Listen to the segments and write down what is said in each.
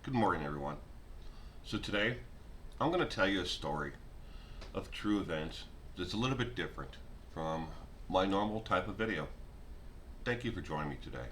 Good morning, everyone. So, today I'm going to tell you a story of true events that's a little bit different from my normal type of video. Thank you for joining me today.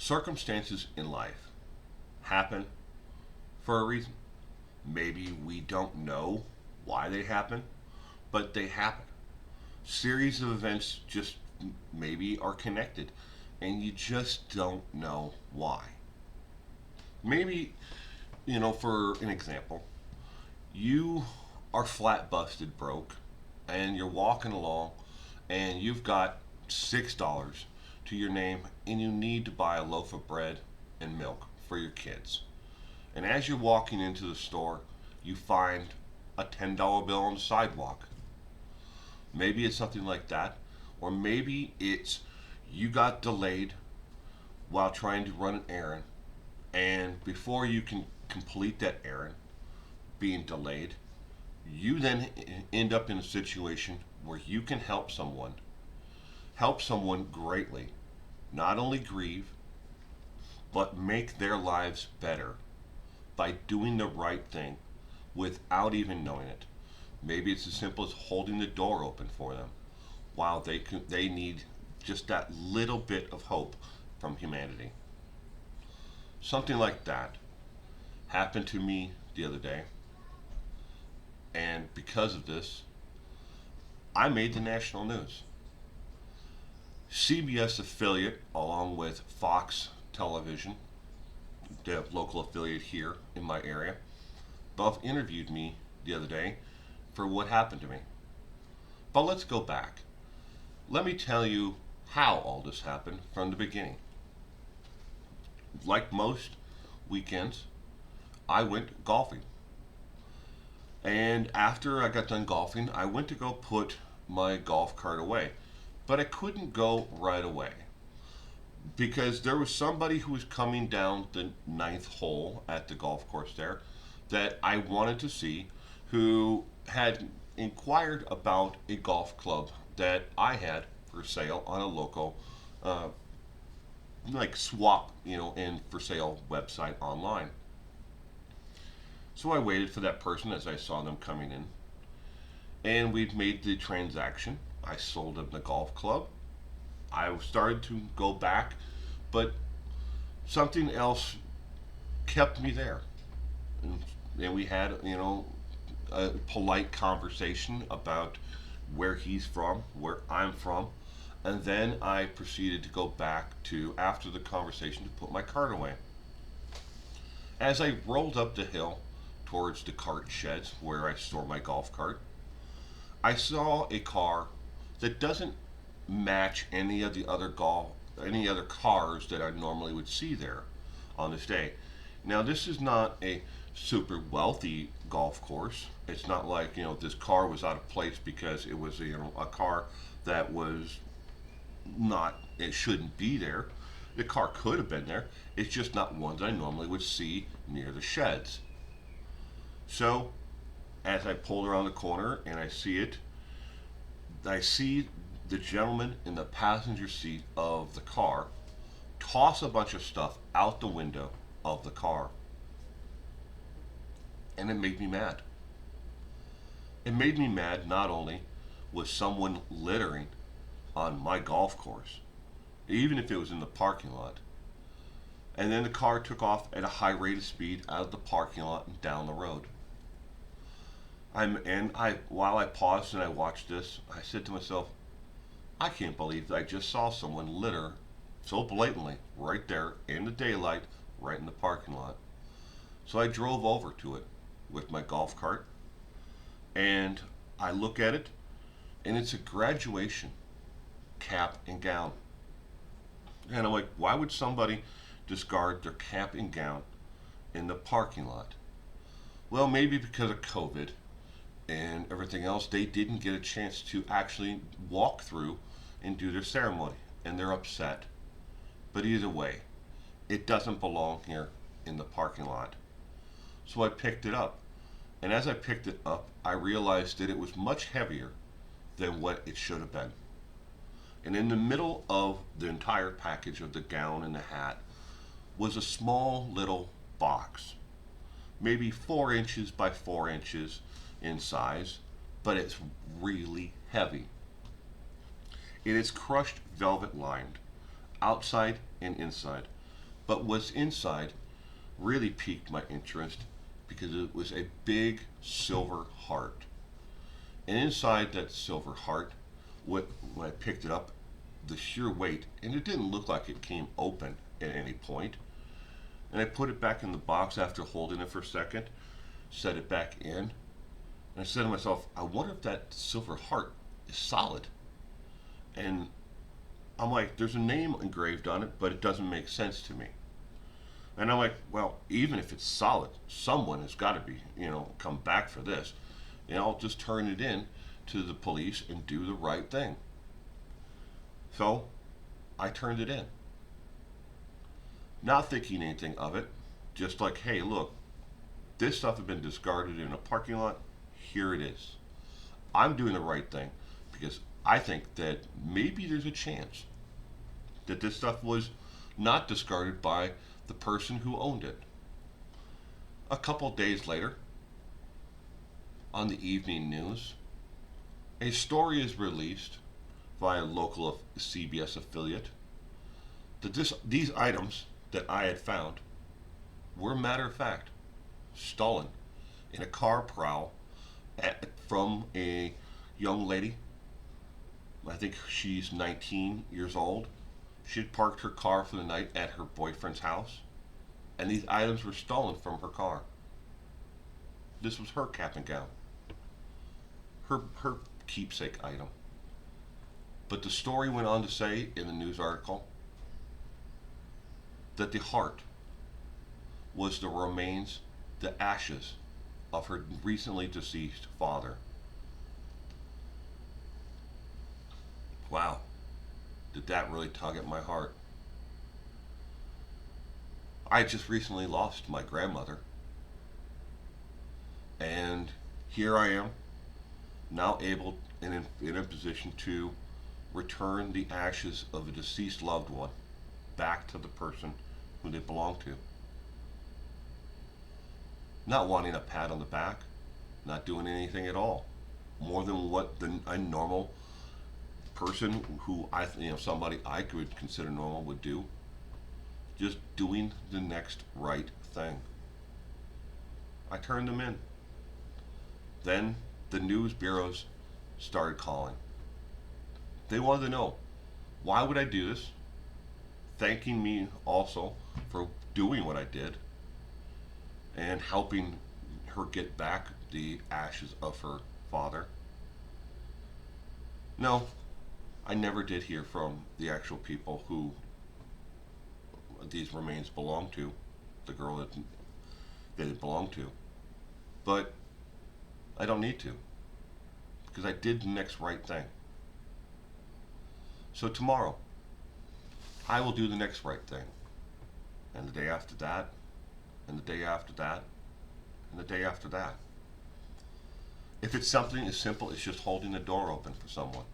Circumstances in life happen for a reason. Maybe we don't know why they happen, but they happen. Series of events just maybe are connected, and you just don't know why. Maybe, for an example, you are flat busted broke and you're walking along and you've got $6 to your name and you need to buy a loaf of bread and milk for your kids. And as you're walking into the store, you find a $10 bill on the sidewalk. Maybe it's something like that, or maybe it's you got delayed while trying to run an errand, and before you can complete that errand, being delayed, you then end up in a situation where you can help someone greatly, not only grieve, but make their lives better by doing the right thing without even knowing it. Maybe it's as simple as holding the door open for them while they need just that little bit of hope from humanity. Something like that happened to me the other day, and because of this, I made the national news. CBS affiliate, along with Fox Television, the local affiliate here in my area, both interviewed me the other day for what happened to me. But let's go back. Let me tell you how all this happened from the beginning. Like most weekends, I went golfing. And after I got done golfing, I went to go put my golf cart away. But I couldn't go right away because there was somebody who was coming down the ninth hole at the golf course there that I wanted to see, who had inquired about a golf club that I had for sale on a local uh, like swap, and for sale website online. So I waited for that person as I saw them coming in, and we'd made the transaction. I sold him the golf club. I started to go back, but something else kept me there. And we had, a polite conversation about where he's from, where I'm from. And then I proceeded to go back to, after the conversation, to put my cart away. As I rolled up the hill towards the cart sheds where I store my golf cart, I saw a car that doesn't match any other cars that I normally would see there on this day. Now, this is not a super wealthy golf course. It's not like, this car was out of place because it was, a car that was not, it shouldn't be there. The car could have been there. It's just not one that I normally would see near the sheds. So, as I pulled around the corner and I see the gentleman in the passenger seat of the car toss a bunch of stuff out the window of the car. And it made me mad. It made me mad not only was someone littering on my golf course, even if it was in the parking lot, and then the car took off at a high rate of speed out of the parking lot and down the road. While I paused and I watched this, I said to myself, I can't believe that I just saw someone litter so blatantly right there in the daylight, right in the parking lot. So I drove over to it with my golf cart, and I look at it, and it's a graduation cap and gown. And I'm like, why would somebody discard their cap and gown in the parking lot? Well, maybe because of COVID and everything else, they didn't get a chance to actually walk through and do their ceremony, and they're upset. But either way, it doesn't belong here in the parking lot. So I picked it up. And as I picked it up, I realized that it was much heavier than what it should have been. And in the middle of the entire package of the gown and the hat was a small little box, maybe 4 inches by 4 inches in size, but it's really heavy. It is crushed velvet lined, outside and inside. But what's inside really piqued my interest because it was a big silver heart. And inside that silver heart, when I picked it up, the sheer weight, and it didn't look like it came open at any point. And I put it back in the box after holding it for a second, set it back in, and I said to myself, I wonder if that silver heart is solid. And I'm like, there's a name engraved on it, but it doesn't make sense to me. And I'm like, well, even if it's solid, someone has got to be, come back for this. And I'll just turn it in to the police and do the right thing. So I turned it in, not thinking anything of it, just like, hey, look, this stuff has been discarded in a parking lot. Here it is. I'm doing the right thing because I think that maybe there's a chance that this stuff was not discarded by the person who owned it. A couple days later, on the evening news, a story is released by a local CBS affiliate that these items that I had found were, matter of fact, stolen in a car prowl from a young lady. I think she's 19 years old. She had parked her car for the night at her boyfriend's house, and these items were stolen from her car. This was her cap and gown, her keepsake item. But the story went on to say in the news article that the heart was the remains, the ashes of her recently deceased father. Wow, did that really tug at my heart? I just recently lost my grandmother, and here I am, now able and in a position to return the ashes of a deceased loved one back to the person who they belong to. Not wanting a pat on the back, not doing anything at all, more than what a normal person who somebody I could consider normal would do. Just doing the next right thing. I turned them in. Then the news bureaus started calling. They wanted to know, why would I do this? Thanking me also for doing what I did and helping her get back the ashes of her father. No, I never did hear from the actual people who these remains belong to, the girl that it belonged to. But I don't need to, because I did the next right thing. So tomorrow, I will do the next right thing. And the day after that, and the day after that, and the day after that. If it's something as simple as just holding the door open for someone,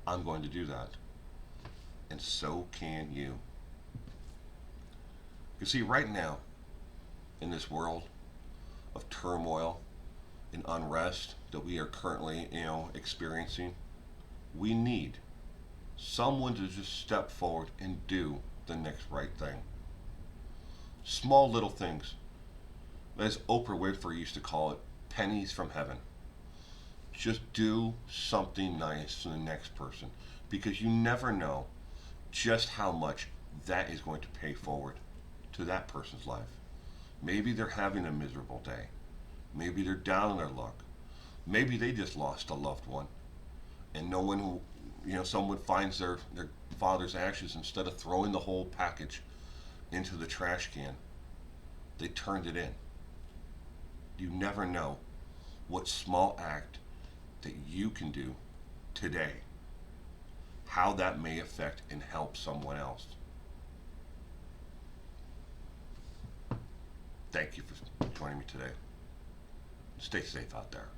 I'm going to do that. And so can you. You see, right now, in this world of turmoil and unrest that we are currently, experiencing, we need someone to just step forward and do the next right thing. Small little things. As Oprah Winfrey used to call it, pennies from heaven. Just do something nice to the next person, because you never know just how much that is going to pay forward to that person's life. Maybe they're having a miserable day. Maybe they're down on their luck. Maybe they just lost a loved one, and no one who, someone finds their father's ashes. Instead of throwing the whole package into the trash can, they turned it in. You never know what small act that you can do today, how that may affect and help someone else. Thank you for joining me today. Stay safe out there.